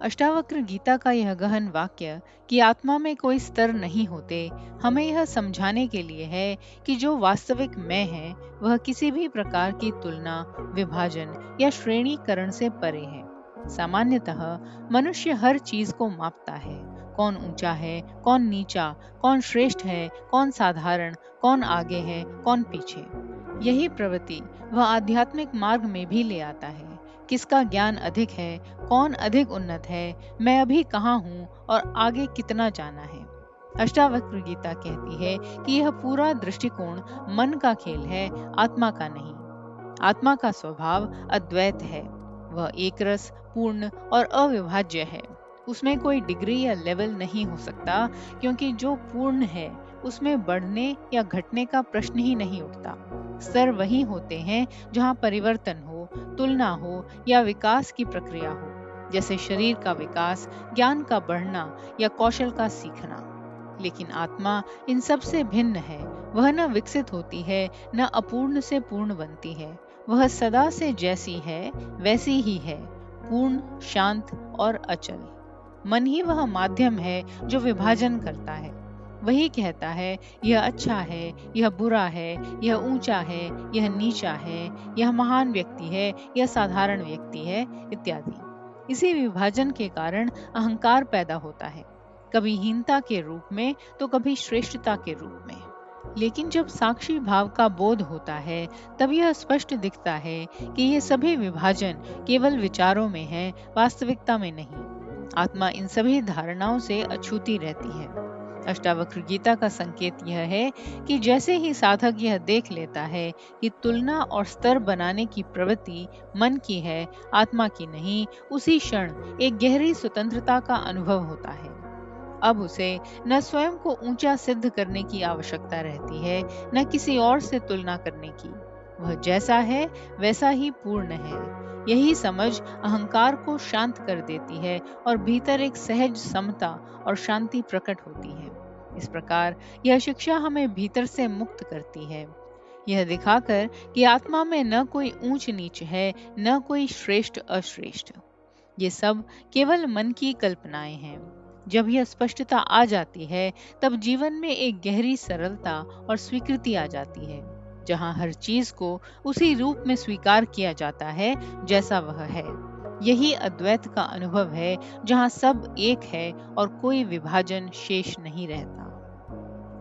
अष्टावक्र गीता का यह गहन वाक्य कि आत्मा में कोई स्तर नहीं होते, हमें यह समझाने के लिए है कि जो वास्तविक मैं है वह किसी भी प्रकार की तुलना, विभाजन या श्रेणीकरण से परे है। सामान्यतः मनुष्य हर चीज को मापता है, कौन ऊंचा है, कौन नीचा, कौन श्रेष्ठ है, कौन साधारण, कौन आगे है, कौन पीछे। यही प्रवृत्ति वह आध्यात्मिक मार्ग में भी ले आता है। किसका ज्ञान अधिक है, कौन अधिक उन्नत है, मैं अभी कहाँ हूँ और आगे कितना जाना है। अष्टावक्र गीता कहती है कि यह पूरा दृष्टिकोण मन का खेल है, आत्मा का नहीं। आत्मा का स्वभाव अद्वैत है। वह एकरस, पूर्ण और अविभाज्य है। उसमें कोई डिग्री या लेवल नहीं हो सकता, क्योंकि जो पूर्ण है उसमें बढ़ने या घटने का प्रश्न ही नहीं उठता। स्तर वही होते हैं जहाँ परिवर्तन हो, तुलना हो या विकास की प्रक्रिया हो, जैसे शरीर का विकास, ज्ञान का बढ़ना या कौशल का सीखना। लेकिन आत्मा इन सब से भिन्न है। वह न विकसित होती है, न अपूर्ण से पूर्ण बनती है। वह सदा से जैसी है वैसी ही है, पूर्ण, शांत और अचल। मन ही वह माध्यम है जो विभाजन करता है। वही कहता है यह अच्छा है, यह बुरा है, यह ऊंचा है, यह नीचा है, यह महान व्यक्ति है, यह साधारण व्यक्ति है, इत्यादि। इसी विभाजन के कारण अहंकार पैदा होता है, कभी हीनता के रूप में तो कभी श्रेष्ठता के रूप में। लेकिन जब साक्षी भाव का बोध होता है, तब यह स्पष्ट दिखता है कि ये सभी विभाजन केवल विचारों में है, वास्तविकता में नहीं। आत्मा इन सभी धारणाओं से अछूती रहती है। अष्टावक्र गीता का संकेत यह है कि जैसे ही साधक यह देख लेता है कि तुलना और स्तर बनाने की प्रवृत्ति मन की है, आत्मा की नहीं, उसी क्षण एक गहरी स्वतंत्रता का अनुभव होता है। अब उसे न स्वयं को ऊंचा सिद्ध करने की आवश्यकता रहती है, न किसी और से तुलना करने की। वह जैसा है वैसा ही पूर्ण है। यही समझ अहंकार को शांत कर देती है और भीतर एक सहज समता और शांति प्रकट होती है। इस प्रकार यह शिक्षा हमें भीतर से मुक्त करती है, यह दिखाकर कि आत्मा में न कोई ऊंच नीच है, न कोई श्रेष्ठ अश्रेष्ठ। ये सब केवल मन की कल्पनाएं हैं। जब यह स्पष्टता आ जाती है, तब जीवन में एक गहरी सरलता और स्वीकृति आ जाती है, जहाँ हर चीज को उसी रूप में स्वीकार किया जाता है जैसा वह है। यही अद्वैत का अनुभव है, जहाँ सब एक है और कोई विभाजन शेष नहीं रहता।